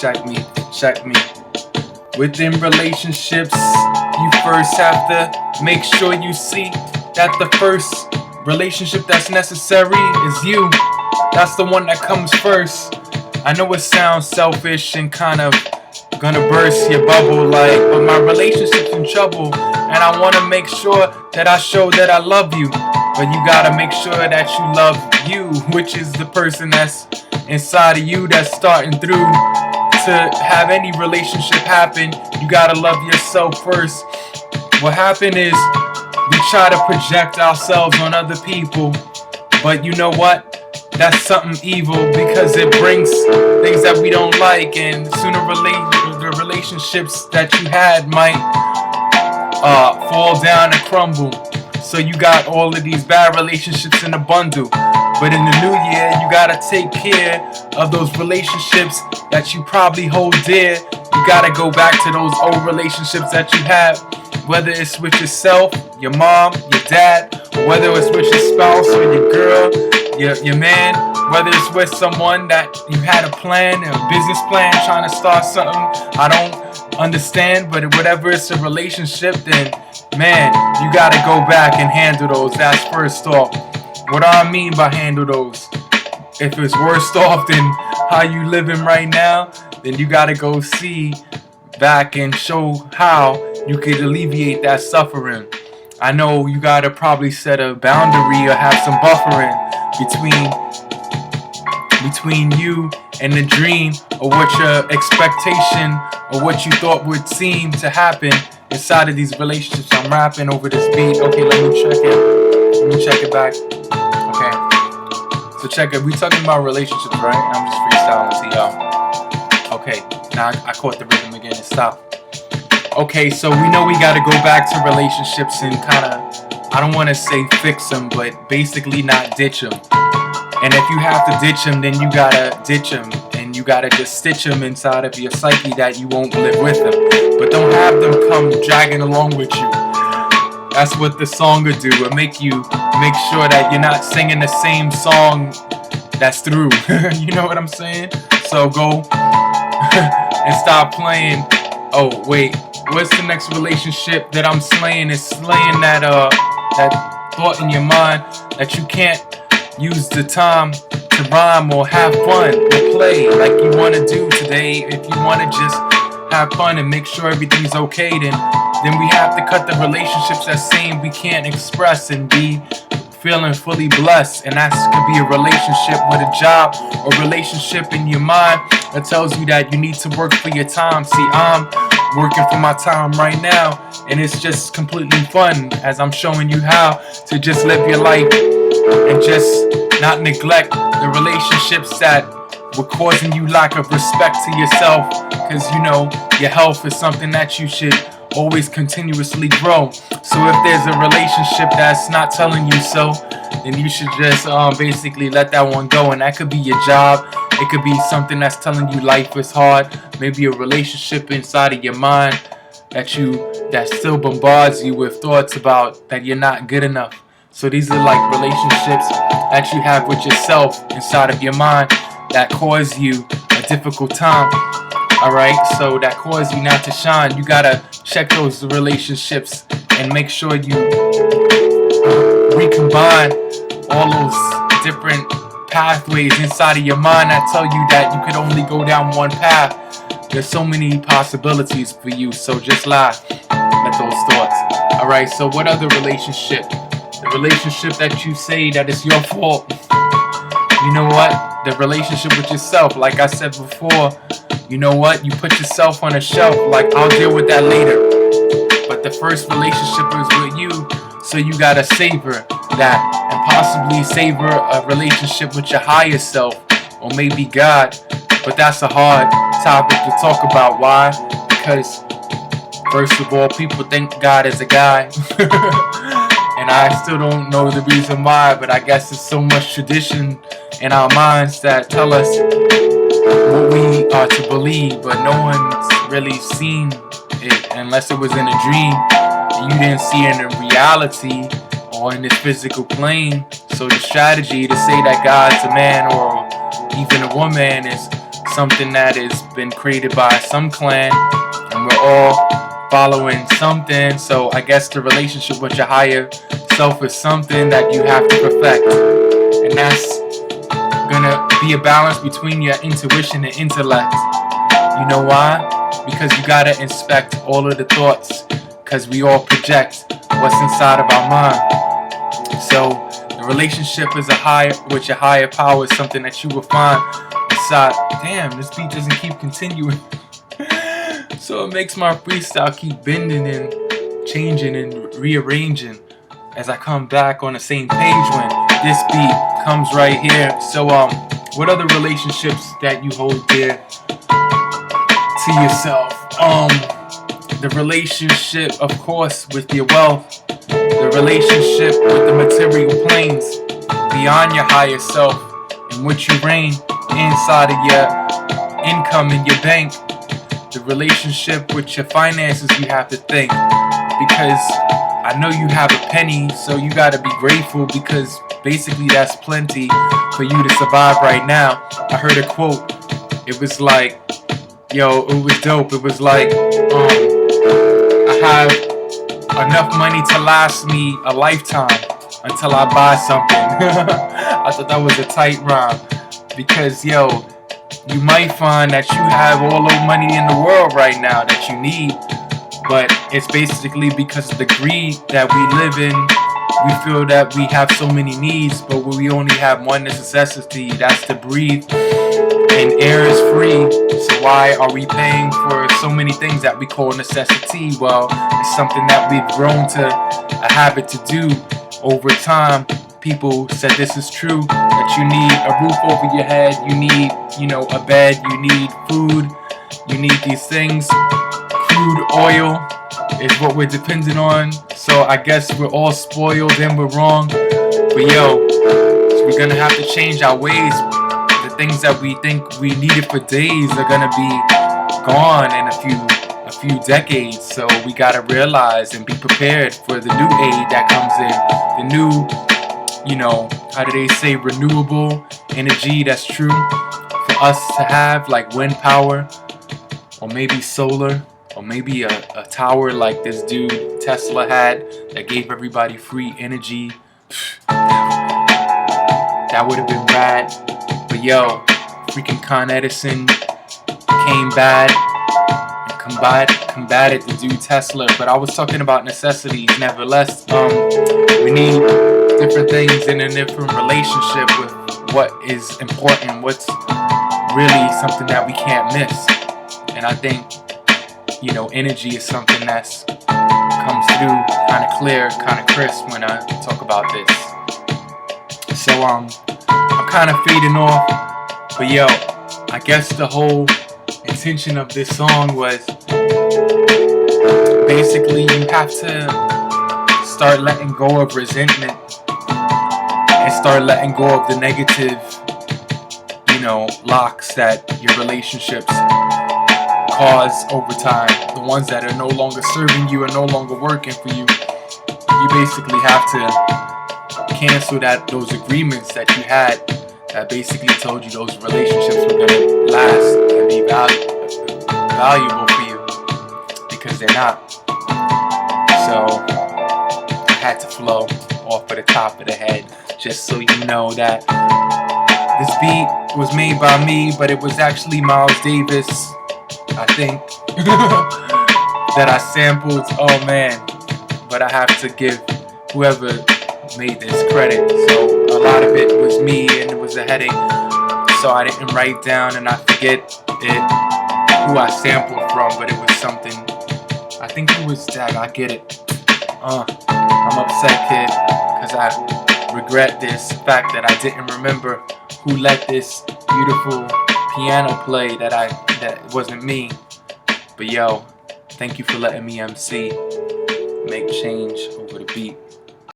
check me, check me. Within relationships, you first have to make sure you see that the first relationship that's necessary is you. That's the one that comes first. I know it sounds selfish and kind of gonna burst your bubble like, but my relationship's in trouble and I wanna make sure that I show that I love you. But you gotta make sure that you love you, which is the person that's inside of you that's starting through. To have any relationship happen, you gotta love yourself first. What happened is we try to project ourselves on other people, but you know what? That's something evil because it brings things that we don't like, and sooner or later the relationships that you had might fall down and crumble. So you got all of these bad relationships in a bundle. But in the new year, you gotta take care of those relationships that you probably hold dear. You gotta go back to those old relationships that you had, whether it's with yourself, your mom, your dad, or whether it's with your spouse or your girl, your man, whether it's with someone that you had a plan, a business plan, trying to start something. I don't understand, but whatever it's a relationship, then man, you gotta go back and handle those. That's first off. What do I mean by handle those? If it's worse off than how you living right now, then you gotta go see back and show how you could alleviate that suffering. I know you gotta probably set a boundary or have some buffering between you and the dream, or what your expectation or what you thought would seem to happen inside of these relationships. I'm rapping over this beat. Okay, let me check it. Let me check it back. Okay. So check it. We talking about relationships, right? I'm just freestyling to y'all. Okay. Now I caught the rhythm again and stopped. Okay, so we know we gotta go back to relationships and kind of, I don't want to say fix them, but basically not ditch them. And if you have to ditch them, then you gotta ditch them, and you gotta just stitch them inside of your psyche that you won't live with them. But don't have them come dragging along with you. That's what the song will do. It'll make you make sure that you're not singing the same song that's through. You know what I'm saying? So go and stop playing. Oh wait, what's the next relationship that I'm slaying? Is slaying that thought in your mind that you can't use the time to rhyme or have fun or play like you want to do today. If you want to just have fun and make sure everything's okay, then we have to cut the relationships that saying we can't express and be feeling fully blessed. And that could be a relationship with a job or relationship in your mind that tells you that you need to work for your time. See, I'm working for my time right now, and it's just completely fun as I'm showing you how to just live your life and just not neglect the relationships that were causing you lack of respect to yourself, because you know your health is something that you should always continuously grow. So if there's a relationship that's not telling you so, then you should just basically let that one go. And that could be your job, it could be something that's telling you life is hard, maybe a relationship inside of your mind that still bombards you with thoughts about that you're not good enough. So these are like relationships that you have with yourself inside of your mind that cause you a difficult time. Alright, so that cause you not to shine. You gotta check those relationships and make sure you recombine all those different pathways inside of your mind that tell you that you could only go down one path. There's so many possibilities for you, so just laugh at those thoughts. Alright, so what other relationship? The relationship that you say that it's your fault. You know what? The relationship with yourself, like I said before, you know what? You put yourself on a shelf, like I'll deal with that later. But the first relationship is with you, so you gotta savor that and possibly savor a relationship with your higher self or maybe God. But that's a hard topic to talk about. Why? Because first of all, people think God is a guy. And I still don't know the reason why, but I guess it's so much tradition in our minds that tell us what we are to believe, but no one's really seen it unless it was in a dream. You didn't see it in reality or in this physical plane. So the strategy to say that God's a man or even a woman is something that has been created by some clan, and we're all following something. So I guess the relationship with your higher self is something that you have to perfect, and that's gonna be a balance between your intuition and intellect. You know why? Because you gotta inspect all of the thoughts, because we all project what's inside of our mind. So the relationship is with your higher power is something that you will find inside. Damn, this beat doesn't keep continuing. So it makes my freestyle keep bending and changing and rearranging as I come back on the same page when this beat comes right here. So what other relationships that you hold dear to yourself? The relationship, of course, with your wealth, the relationship with the material planes beyond your higher self, and what you reign inside of your income in your bank, the relationship with your finances. You have to think, because I know you have a penny, so you gotta be grateful, because basically that's plenty for you to survive right now. I heard a quote, it was like, yo, it was dope. It was like, I have enough money to last me a lifetime until I buy something. I thought that was a tight rhyme, because yo, you might find that you have all the money in the world right now that you need, but it's basically because of the greed that we live in. We feel that we have so many needs, but we only have one necessity, that's to breathe, and air is free. So why are we paying for so many things that we call necessity? Well, it's something that we've grown to a habit to do over time. People said this is true, that you need a roof over your head, you need, a bed, you need food, you need these things. Crude oil is what we're dependent on. So I guess we're all spoiled and we're wrong. But yo, so we're gonna have to change our ways. The things that we think we needed for days are gonna be gone in a few decades. So we gotta realize and be prepared for the new aid that comes in. The new, how do they say, renewable energy that's true for us to have, like wind power, or maybe solar, or maybe a tower like this dude Tesla had that gave everybody free energy. That would have been rad. But yo, freaking Con Edison came bad and combated the dude Tesla. But I was talking about necessities. Nevertheless, we need different things in a different relationship with what is important, what's really something that we can't miss. And I think, energy is something that's comes through kind of clear, kind of crisp when I talk about this. So I'm kind of fading off, but yo, I guess the whole intention of this song was basically you have to start letting go of resentment and start letting go of the negative, locks that your relationships cause over time. The ones that are no longer serving you, are no longer working for you. You basically have to cancel those agreements that you had that basically told you those relationships were going to last and be valuable for you, because they're not. So I had to flow off of the top of the head, just so you know that this beat was made by me, but it was actually Miles Davis, I think, that I sampled. Oh man, but I have to give whoever made this credit. So a lot of it was me, and it was a headache, so I didn't write down, and I forget who I sampled from, but it was something, I think it was that. I get it. I'm upset, kid, because I regret this fact that I didn't remember who let this beautiful piano play that wasn't me. But yo, thank you for letting me MC, make change over the beat.